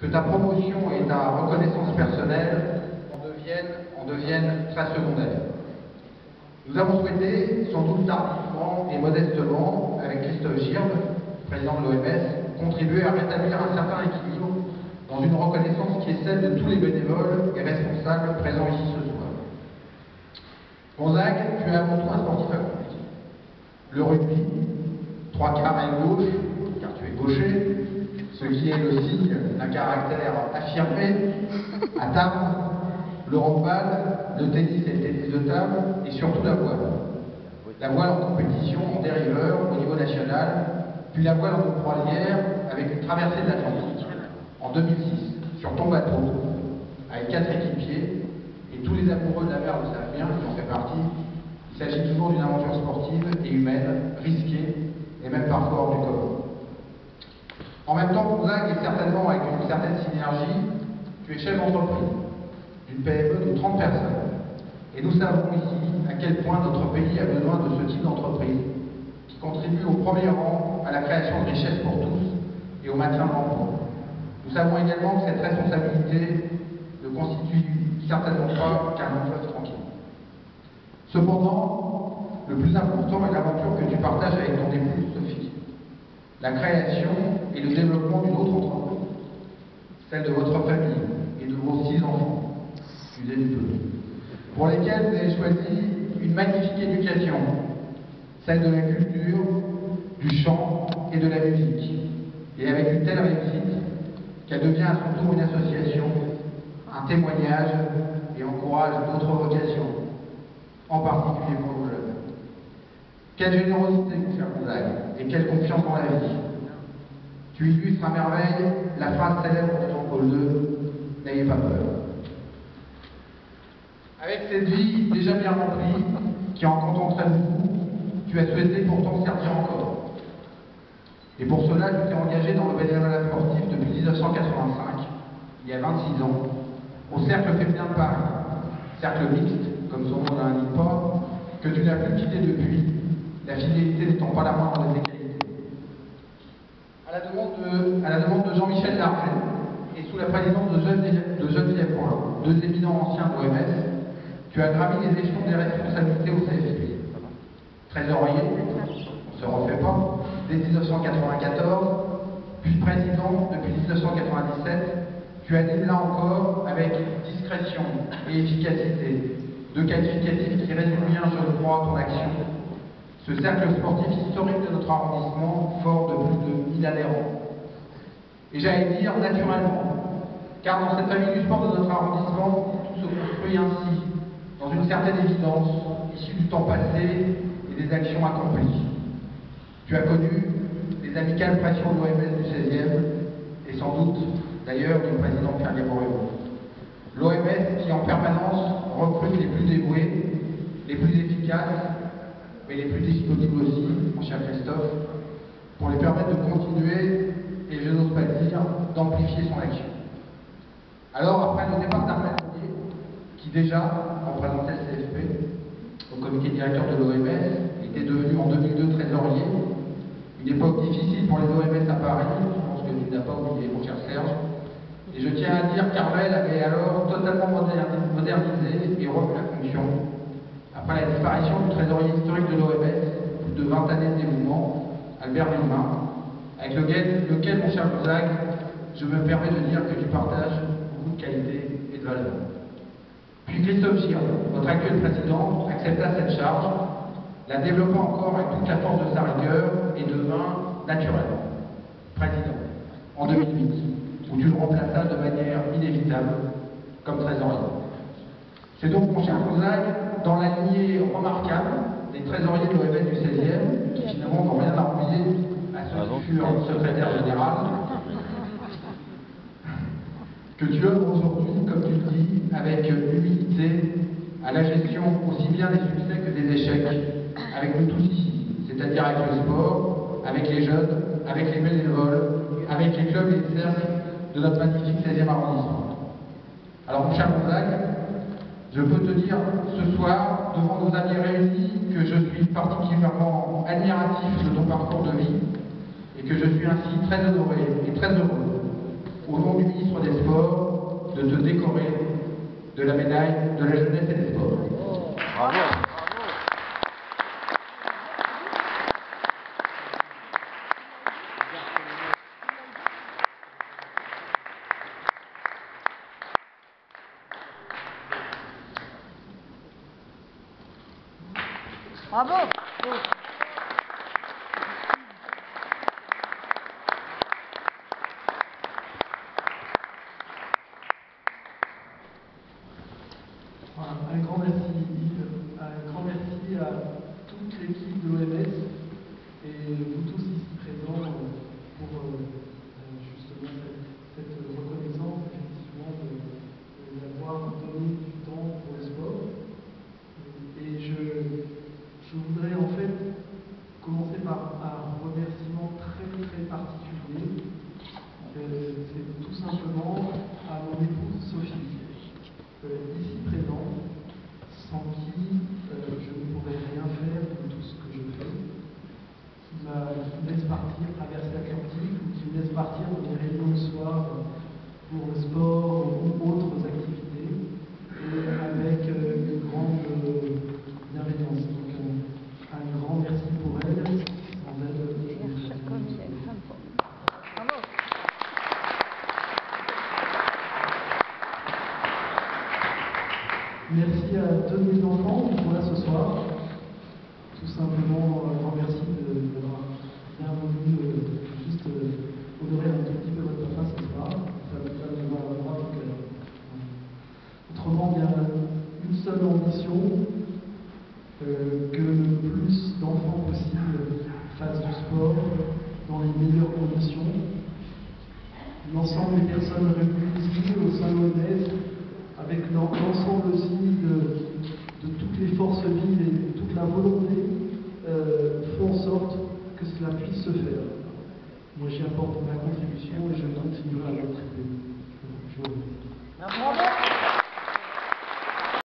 que ta promotion et ta reconnaissance personnelle en deviennent très secondaires. Nous avons souhaité, sans doute tardivement et modestement, avec Christophe Girbe, président de l'OMS, contribuer à rétablir un certain équilibre dans une reconnaissance qui est celle de tous les bénévoles et responsables présents ici ce soir. Gonzague, tu es avant tout un sportif accompli. Le rugby, 3 quarts aile gauche, car tu es gaucher, ce qui est le signe d'un caractère affirmé, à table, le handball, le tennis et le tennis de table, et surtout la voile. La voile en compétition, en dériveur, au niveau national, puis la voile en croisière avec une traversée de l'Atlantique, en 2006, sur ton bateau, avec 4 équipiers, et tous les amoureux de la mer le savent bien, qui en fait partie. Il s'agit toujours d'une aventure sportive et humaine, risquée, et même parfois hors du commun. En même temps, Gonzague, et certainement avec une certaine synergie, tu es chef d'entreprise d'une PME de 30 personnes. Et nous savons ici à quel point notre pays a besoin de ce type d'entreprise qui contribue au premier rang à la création de richesses pour tous et au maintien de l'emploi. Nous savons également que cette responsabilité ne constitue certainement pas qu'un long fleuve tranquille. Cependant, le plus important est l'aventure que tu partages avec ton épouse Sophie. La création et le développement d'une autre entreprise, celle de votre famille et de vos 6 enfants, excusez du peu, pour lesquels vous avez choisi une magnifique éducation, celle de la culture, du chant et de la musique, et avec une telle réussite qu'elle devient à son tour une association, un témoignage et encourage d'autres vocations, en particulier pour nos jeunes. Quelle générosité, mon cher Gonzague, et quelle confiance dans la vie. Tu illustres à merveille la phrase célèbre de Jean-Paul II, n'ayez pas peur. Avec cette vie déjà bien remplie, qui en contenterait beaucoup, tu as souhaité pourtant servir encore. Et pour cela, tu t'es engagé dans le bénévolat sportif depuis 1985, il y a 26 ans, au Cercle féminin de Paris, cercle mixte, comme son nom ne l'indique pas, que tu n'as plus quitté depuis, la fidélité n'étant pas la moindre des égalités. À la demande de Jean-Michel Larget, et sous la présidence de Geneviève Brun, 2 éminents anciens de l'OMS, tu as gravi les échelons des responsabilités au CFP. Trésorier, on ne se refait pas, dès 1994, puis président depuis 1997, tu animes là encore avec discrétion et efficacité, 2 qualificatifs qui résument bien, je crois, ton action. Ce cercle sportif historique de notre arrondissement, fort de plus de 1000 adhérents. Et j'allais dire naturellement, car dans cette famille du sport de notre arrondissement, tout se construit ainsi, dans une certaine évidence, issue du temps passé et des actions accomplies. Tu as connu les amicales pressions de l'OMS du 16e, et sans doute, d'ailleurs, du président Pierre Gaborio. L'OMS qui, en permanence, recrute les plus dévoués, les plus efficaces, mais les plus disponibles aussi, mon cher Christophe, pour les permettre de continuer, et je n'ose pas le dire, d'amplifier son action. Alors, après le départ d'Armel Monnier, qui déjà représentait le CFP au comité directeur de l'OMS, était devenu en 2002 trésorier, une époque difficile pour les OMS à Paris, je pense que tu n'as pas oublié, mon cher Serge, et je tiens à dire qu'Armel avait alors totalement modernisé et revu la fonction. Après la disparition du trésorier historique de l'OMS, plus de 20 années de dévouement, Albert Villemain, avec lequel, mon cher Gonzague, je me permets de dire que tu partages beaucoup de qualités et de valeurs. Puis Christophe Girbe, notre actuel président, accepta cette charge, la développa encore avec toute la force de sa rigueur et devint naturellement président en 2008, où tu le remplaças de manière inévitable comme trésorier. C'est donc, mon cher Gonzague, dans la lignée remarquable des trésoriers de l'OMS du 16e, qui finalement n'ont rien à envier à ceux qui furent secrétaire général, que tu œuvres aujourd'hui, comme tu le dis, avec humilité, à la gestion aussi bien des succès que des échecs, avec nous tous ici, c'est-à-dire avec le sport, avec les jeunes, avec les bénévoles, avec les clubs et les cercles de notre magnifique 16e arrondissement. Alors, mon cher Gonzague, je peux te dire ce soir, devant nos amis réunis, que je suis particulièrement admiratif de ton parcours de vie et que je suis ainsi très honoré et très heureux au nom du ministre des Sports, de te décorer de la médaille de la jeunesse et des sports. Bravo. Bravo. Un grand merci, Yves. Un grand merci à toute l'équipe de l'OMS et vous tous ici présents pour justement cette reconnaissance, effectivement, d'avoir donné du temps pour le sport. Et je voudrais en fait commencer par un remerciement très très particulier. C'est tout simplement à mon épouse Sophie, ici présente, sans qui je ne pourrais rien faire de tout ce que je fais, qui me laisse partir traverser l'Atlantique ou qui me laisse partir dans des réunions le soir pour le sport ou autres activités, et avec une grande bienveillance. Donc un grand merci pour elle. Sans elle, merci à tous mes enfants qui sont là ce soir. Tout simplement, un grand merci d'avoir bien voulu juste honorer un tout petit peu votre papa ce soir. Ça me va à moi. Autrement, il y a une seule ambition, que le plus d'enfants possible fassent du sport dans les meilleures conditions. L'ensemble des personnes réunies ici au sein de l'OMS, avec l'ensemble aussi de toutes les forces vives et toute la volonté, font en sorte que cela puisse se faire. Moi, j'y apporte ma contribution et je